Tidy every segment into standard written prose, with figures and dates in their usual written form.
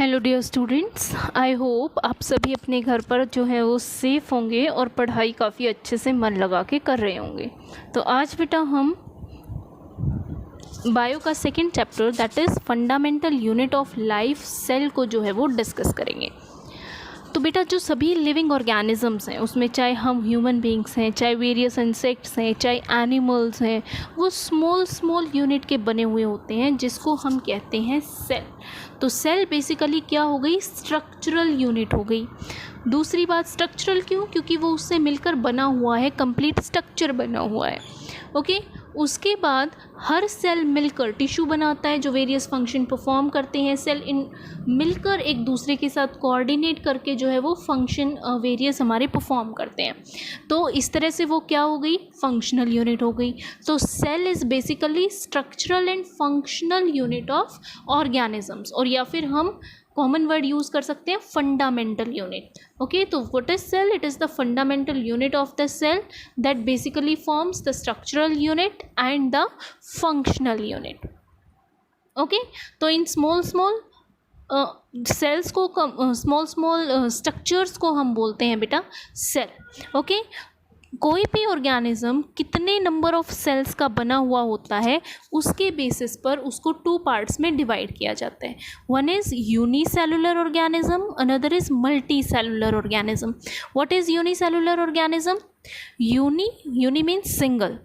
Hello dear students, I hope आप सभी अपने घर पर जो है वो सेफ़ होंगे और पढ़ाई काफ़ी अच्छे से मन लगा के कर रहे होंगे। तो आज बेटा हम बायो का second chapter that is fundamental unit of life cell को जो है वो डिस्कस करेंगे। तो बेटा जो सभी लिविंग ऑर्गेनिजम्स हैं उसमें चाहे हम ह्यूमन बींग्स हैं, चाहे वेरियस इंसेक्ट्स हैं, चाहे एनिमल्स हैं, वो स्मॉल यूनिट के बने हुए होते हैं जिसको हम कहते हैं सेल। तो सेल बेसिकली क्या हो गई, स्ट्रक्चरल यूनिट हो गई। दूसरी बात स्ट्रक्चरल क्यों, क्योंकि वो उससे मिलकर बना हुआ है, कंप्लीट स्ट्रक्चर बना हुआ है। ओके उसके बाद हर सेल मिलकर टिश्यू बनाता है जो वेरियस फंक्शन परफॉर्म करते हैं। सेल इन मिलकर एक दूसरे के साथ कोऑर्डिनेट करके जो है वो फंक्शन वेरियस हमारे परफॉर्म करते हैं। तो इस तरह से वो क्या हो गई, फंक्शनल यूनिट हो गई। तो cell is basically structural and functional unit of organisms, और या फिर हम कॉमन वर्ड यूज़ कर सकते हैं फंडामेंटल यूनिट। ओके तो what is cell, it is the fundamental unit of the cell that basically forms the structural unit and the functional unit. Okay तो इन स्मॉल सेल्स को स्मॉल स्ट्रक्चर्स को हम बोलते हैं बेटा सेल। ओके कोई भी ऑर्गेनिज्म कितने नंबर ऑफ सेल्स का बना हुआ होता है उसके बेसिस पर उसको टू पार्ट्स में डिवाइड किया जाता है। One is unicellular organism, another is multi cellular organism. What is unicellular organism? Uni means single.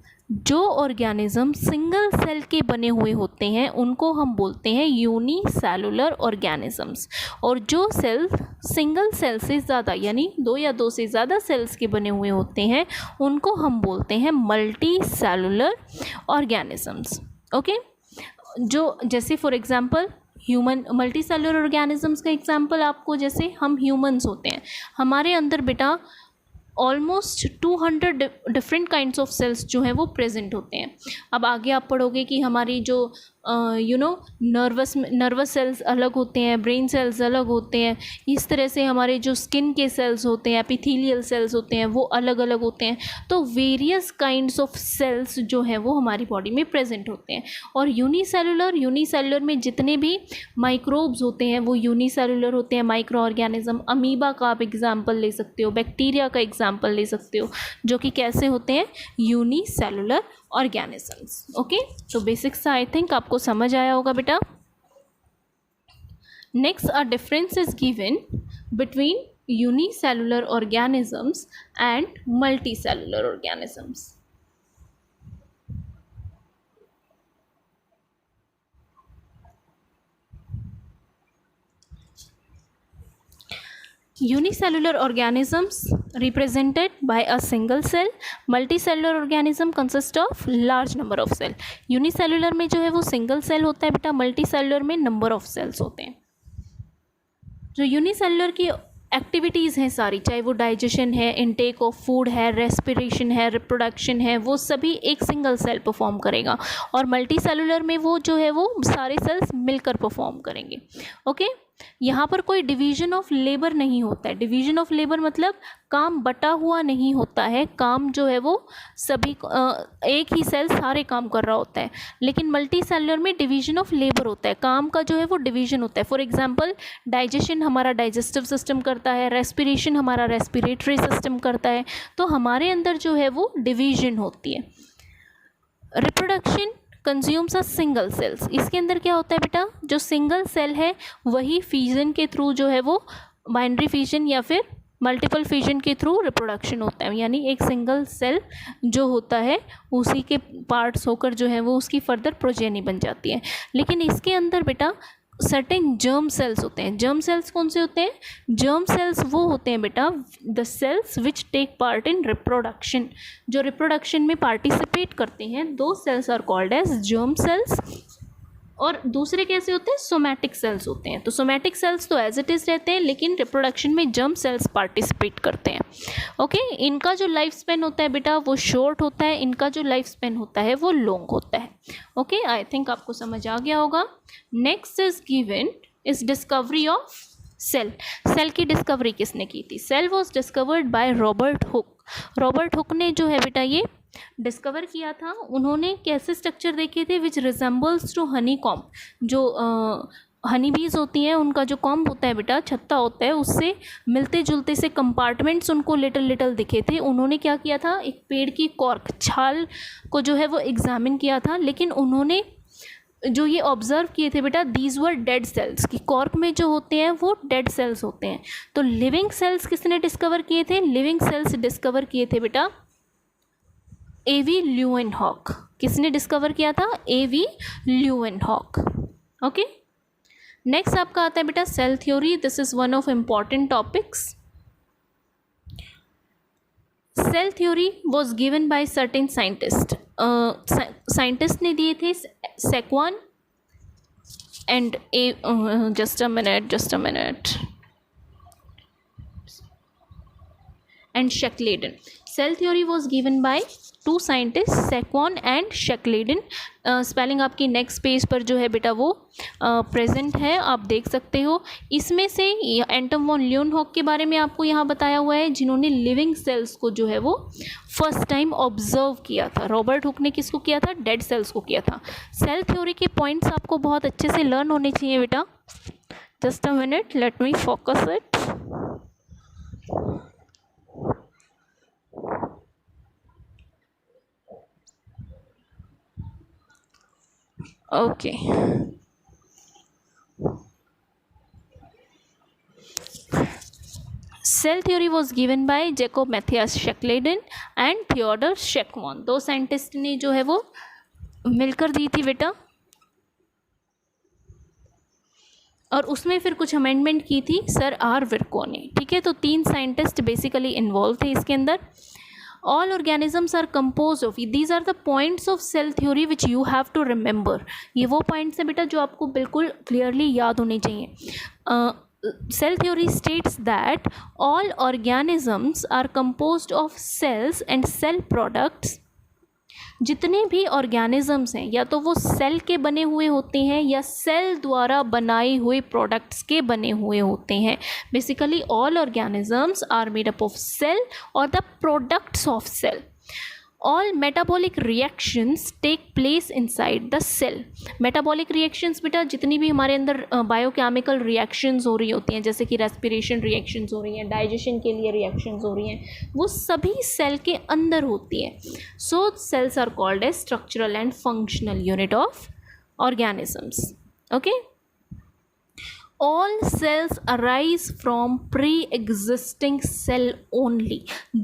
जो ऑर्गेनिज्म सिंगल सेल के बने हुए होते हैं उनको हम बोलते हैं यूनिसेलुलर ऑर्गेनिजम्स, और जो सेल सिंगल सेल से ज़्यादा यानी दो या दो से ज़्यादा सेल्स के बने हुए होते हैं उनको हम बोलते हैं मल्टी सेलुलर ऑर्गेनिजम्स। ओके जो जैसे for example human multi cellular organisms का एग्जांपल आपको, जैसे हम ह्यूमंस होते हैं, हमारे अंदर बेटा almost 200 different kinds of cells जो हैं वो प्रेजेंट होते हैं। अब आगे आप पढ़ोगे कि हमारी जो नर्वस सेल्स अलग होते हैं, ब्रेन सेल्स अलग होते हैं, इस तरह से हमारे जो स्किन के सेल्स होते हैं, एपिथेलियल सेल्स होते हैं, वो अलग अलग होते हैं। तो वेरियस काइंड्स ऑफ सेल्स जो हैं वो हमारी बॉडी में प्रेजेंट होते हैं। और यूनिसेलुलर में जितने भी माइक्रोब्स होते हैं वो यूनिसेलुलर होते हैं, माइक्रो ऑर्गेनिज्म। अमीबा का आप एग्जाम्पल ले सकते हो, बैक्टीरिया का एग्जाम्पल ले सकते हो, जो कि कैसे होते हैं, यूनिसेलुलर ऑर्गेनिजम्स। ओके तो बेसिक्स आई थिंक आपको समझ आया होगा बेटा। Next a difference is given between unicellular organisms and multicellular organisms. Unicellular organisms represented by a single cell, multicellular organism consist of large number of cell। Unicellular में जो है वो सिंगल सेल होता है बेटा, मल्टीसेलुलर में नंबर ऑफ सेल्स होते हैं। जो यूनिसेलुलर की एक्टिविटीज़ हैं सारी, चाहे वो डाइजेशन है, इनटेक ऑफ फूड है, रेस्पिरेशन है, रिप्रोडक्शन है, वो सभी एक सिंगल सेल परफॉर्म करेगा। और मल्टीसेलुलर में वो जो है वो सारे सेल्स मिलकर परफॉर्म करेंगे। ओके यहाँ पर कोई डिवीजन ऑफ लेबर नहीं होता है। डिवीजन ऑफ लेबर मतलब काम बटा हुआ नहीं होता है, काम जो है वो सभी एक ही सेल सारे काम कर रहा होता है। लेकिन मल्टी सेलुलर में डिवीजन ऑफ लेबर होता है, काम का जो है वो डिवीजन होता है। फॉर एग्जांपल डाइजेशन हमारा डाइजेस्टिव सिस्टम करता है, रेस्पिरेशन हमारा रेस्पिरेटरी सिस्टम करता है। तो हमारे अंदर जो है वो डिवीजन होती है। Reproduction consumes a single cells, इसके अंदर क्या होता है बेटा, जो सिंगल सेल है वही फिजन के थ्रू जो है वो बाइनरी फिजन या फिर मल्टीपल फिजन के थ्रू रिप्रोडक्शन होता है। यानी एक सिंगल सेल जो होता है उसी के पार्ट्स होकर जो है वो उसकी फर्दर प्रोजेनी बन जाती है। लेकिन इसके अंदर बेटा सर्टेन जर्म सेल्स होते हैं। जर्म सेल्स कौन से होते हैं? जर्म सेल्स वो होते हैं बेटा the cells which take part in reproduction, जो रिप्रोडक्शन में पार्टिसिपेट करते हैं। दो cells are called as germ cells. और दूसरे कैसे होते हैं? सोमैटिक सेल्स होते हैं। तो सोमैटिक सेल्स तो एज इट इज़ रहते हैं, लेकिन रिप्रोडक्शन में जर्म सेल्स पार्टिसिपेट करते हैं। ओके इनका जो लाइफ स्पेन होता है बेटा वो शॉर्ट होता है, इनका जो लाइफ स्पेन होता है वो लॉन्ग होता है। ओके आई थिंक आपको समझ आ गया होगा। Next is given is discovery of cell. Cell की डिस्कवरी किसने की थी? Cell was discovered by Robert Hooke. Robert Hooke ने जो है बेटा ये डिस्कवर किया था। उन्होंने कैसे स्ट्रक्चर देखे थे? विच रिजेंबल्स टू हनी कॉम्ब, जो हनी बीज होती हैं, उनका जो कॉम्ब होता है बेटा, छत्ता होता है, उससे मिलते जुलते से कंपार्टमेंट्स उनको लिटिल लिटिल दिखे थे। उन्होंने क्या किया था, एक पेड़ की कॉर्क छाल को जो है वो एग्जामिन किया था, लेकिन उन्होंने जो ये ऑब्जर्व किए थे बेटा, दीज वर डेड सेल्स, कि कॉर्क में जो होते हैं वो डेड सेल्स होते हैं। तो लिविंग सेल्स किसने डिस्कवर किए थे, लिविंग सेल्स डिस्कवर किए थे बेटा एवी ल्यूएनहॉक। किसने डिस्कवर किया था, एवी ल्यूएनहॉक। ओके, नेक्स्ट आपका आता है बेटा cell theory. This is one of important topics. Cell theory was given by certain scientist. Scientist ने दिए थे Schwann and just a minute and Schleiden. Cell theory was given by two scientist, Schwann and Schleiden. Spelling आपकी next page पर जो है बेटा वो present है, आप देख सकते हो। इसमें से एंटम वॉन ल्यूएनहॉक के बारे में आपको यहाँ बताया हुआ है, जिन्होंने लिविंग सेल्स को जो है वो फर्स्ट टाइम ऑब्जर्व किया था। रॉबर्ट हुक ने किसको किया था, डेड सेल्स को किया था। सेल थ्योरी के पॉइंट्स आपको बहुत अच्छे से लर्न होने चाहिए बेटा। Just a minute, let me focus it. Okay. Cell theory was given by Jacob Matthias Shackleton and Theodor Sheckman। दो साइंटिस्ट ने जो है वो मिलकर दी थी बेटा, और उसमें फिर कुछ अमेंडमेंट की थी सर आर विर्को ने। ठीक है, तो तीन साइंटिस्ट बेसिकली इन्वॉल्व थे इसके अंदर। All organisms are composed of, these are the points of cell theory which you have to remember। ये वो पॉइंट्स हैं बेटा जो आपको बिल्कुल क्लियरली याद होने चाहिए। Cell theory states that all organisms are composed of cells and cell products। जितने भी ऑर्गेनिजम्स हैं या तो वो सेल के बने हुए होते हैं या सेल द्वारा बनाए हुए प्रोडक्ट्स के बने हुए होते हैं। Basically all organisms are made up of cell और the products of cell. All metabolic reactions take place inside the cell. Metabolic reactions बेटा जितनी भी हमारे अंदर बायोकेमिकल रिएक्शंस हो रही होती हैं, जैसे कि रेस्पिरेशन रिएक्शंस हो रही हैं, डाइजेशन के लिए रिएक्शंस हो रही हैं, वो सभी सेल के अंदर होती हैं। So cells are called as structural and functional unit of organisms. Okay, all cells arise from pre-existing cell only।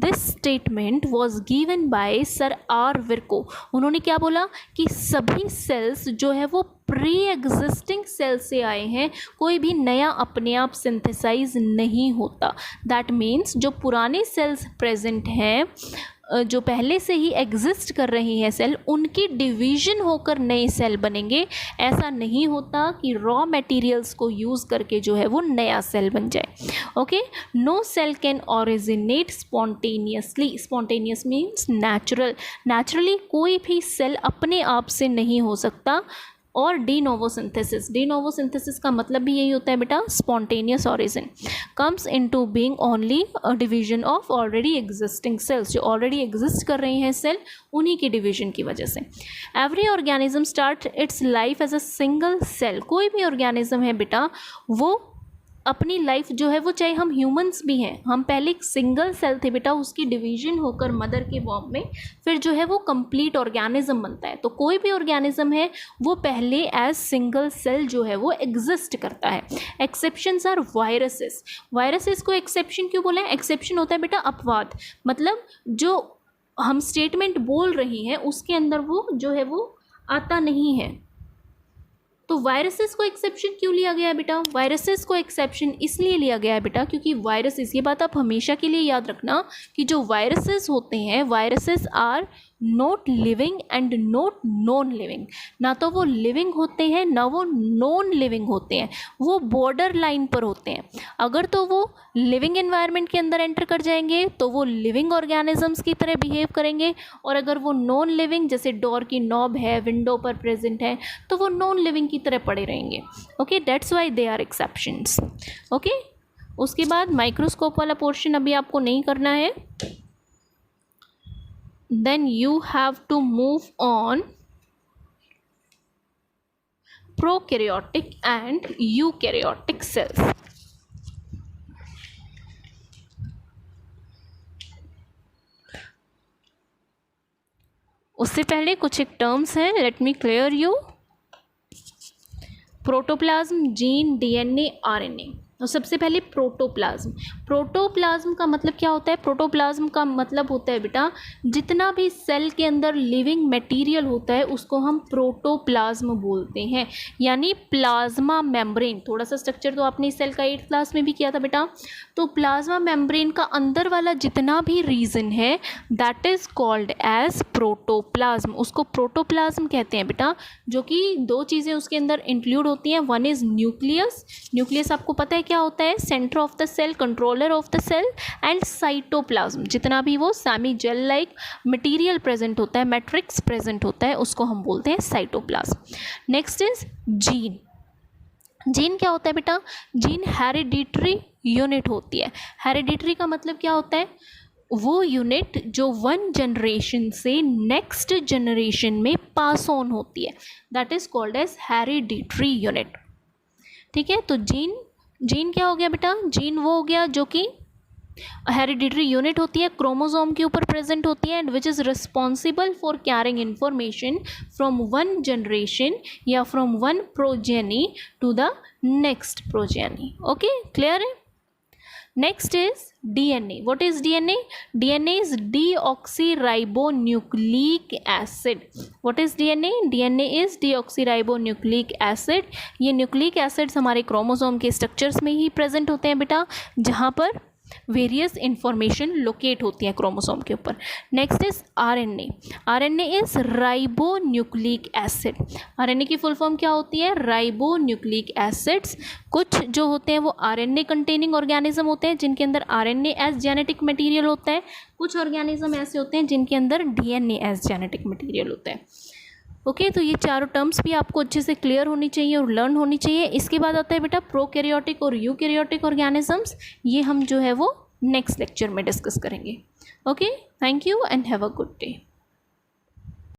this statement was given by Sir R Virco। उन्होंने क्या बोला कि सभी सेल्स जो है वो प्री एग्जिस्टिंग सेल से आए हैं, कोई भी नया अपने आप सिंथेसाइज नहीं होता। दैट मीन्स जो पुराने सेल्स प्रेजेंट हैं, जो पहले से ही एग्जिस्ट कर रही हैं सेल, उनकी डिवीजन होकर नए सेल बनेंगे। ऐसा नहीं होता कि रॉ मटेरियल्स को यूज़ करके जो है वो नया सेल बन जाए। Okay, no cell can originate spontaneously. Spontaneous means natural. Naturally कोई भी सेल अपने आप से नहीं हो सकता। और de novo synthesis, de novo synthesis का मतलब भी यही होता है बेटा, spontaneous origin comes into being only a division of already existing cells. जो ऑलरेडी एग्जिस्ट कर रही हैं सेल, उन्हीं की डिवीजन की वजह से। Every organism start its life as a single cell. कोई भी ऑर्गेनिज्म है बेटा, वो अपनी लाइफ जो है वो, चाहे हम ह्यूमंस भी हैं, हम पहले एक सिंगल सेल थे बेटा, उसकी डिवीजन होकर मदर के फॉर्म में फिर जो है वो कंप्लीट ऑर्गेनिज्म बनता है। तो कोई भी ऑर्गेनिज्म है वो पहले एज सिंगल सेल जो है वो एग्जिस्ट करता है। Exceptions are viruses. वायरसेस को एक्सेप्शन क्यों बोले? एक्सेप्शन होता है बेटा अपवाद, मतलब जो हम स्टेटमेंट बोल रही हैं उसके अंदर वो जो है वो आता नहीं है। तो वायरसेस को एक्सेप्शन क्यों लिया गया है बेटा? वायरसेस को एक्सेप्शन इसलिए लिया गया है बेटा क्योंकि वायरसेस, ये बात आप हमेशा के लिए याद रखना कि जो वायरसेस होते हैं, viruses are not living and not non living. ना तो वो लिविंग होते हैं ना वो नॉन लिविंग होते हैं, वो बॉर्डर लाइन पर होते हैं। अगर तो वो लिविंग एनवायरनमेंट के अंदर एंटर कर जाएंगे तो वो लिविंग ऑर्गेनिजम्स की तरह बिहेव करेंगे, और अगर वो नॉन लिविंग, जैसे डोर की नॉब है, विंडो पर प्रेजेंट है, तो वो नॉन लिविंग की तरह पड़े रहेंगे। Okay, that's why they are exceptions. Okay, उसके बाद माइक्रोस्कोप वाला पोर्शन अभी आपको नहीं करना है। Then you have to move on prokaryotic and eukaryotic cells. उससे पहले कुछ एक टर्म्स हैं, let me clear you. Protoplasm, gene, DNA, RNA. तो सबसे पहले प्रोटोप्लाज्म। प्रोटोप्लाज्म का मतलब क्या होता है? प्रोटोप्लाज्म का मतलब होता है बेटा जितना भी सेल के अंदर लिविंग मटेरियल होता है उसको हम प्रोटोप्लाज्म बोलते हैं, यानी प्लाज्मा मेम्ब्रेन। थोड़ा सा स्ट्रक्चर तो आपने इस सेल का 8th क्लास में भी किया था बेटा। तो प्लाज्मा मेम्ब्रेन का अंदर वाला जितना भी रीजन है that is called as protoplasm, उसको प्रोटोप्लाज्म कहते हैं बेटा। जो कि दो चीज़ें उसके अंदर इंक्लूड होती हैं, वन इज न्यूक्लियस। न्यूक्लियस आपको पता है क्या होता है? Centre of the cell, controller of the cell. And cytoplasm, जितना भी वो semi gel like material present होता है, मैट्रिक्स प्रेजेंट होता है, उसको हम बोलते हैं cytoplasm. Next is gene. Gene क्या होता है बेटा? जीन हेरिडिटरी यूनिट होती है। हेरिडिटरी का मतलब क्या होता है? वो यूनिट जो वन जनरेशन से नेक्स्ट जनरेशन में पास ऑन होती है, that is called as hereditary unit. ठीक है, तो जीन क्या हो गया बेटा? जीन वो हो गया जो कि हेरिडिटरी यूनिट होती है, क्रोमोसोम के ऊपर प्रेजेंट होती है, and which is responsible for carrying information from one generation या from one progeny to the next progeny. Okay, clear है? Next is DNA. What is DNA? DNA is deoxyribonucleic acid. What is DNA? DNA is deoxyribonucleic acid. ये nucleic acids हमारे chromosome के structures में ही present होते हैं बेटा, जहाँ पर वेरियस इंफॉर्मेशन लोकेट होती है क्रोमोसोम के ऊपर। Next is RNA. RNA is ribonucleic acid. RNA की फुल फॉर्म क्या होती है? Ribonucleic acids. कुछ जो होते हैं वो आरएनए कंटेनिंग ऑर्गेनिज्म होते हैं जिनके अंदर आरएनए एज जेनेटिक मटेरियल होता है। कुछ ऑर्गेनिज्म ऐसे होते हैं जिनके अंदर डीएनए एज जेनेटिक मटेरियल होता है। ओके, तो ये चारों टर्म्स भी आपको अच्छे से क्लियर होनी चाहिए और लर्न होनी चाहिए। इसके बाद आता है बेटा प्रोकैरियोटिक और यूकैरियोटिक ऑर्गेनिजम्स। ये हम जो है वो नेक्स्ट लेक्चर में डिस्कस करेंगे। Okay, thank you and have a good day.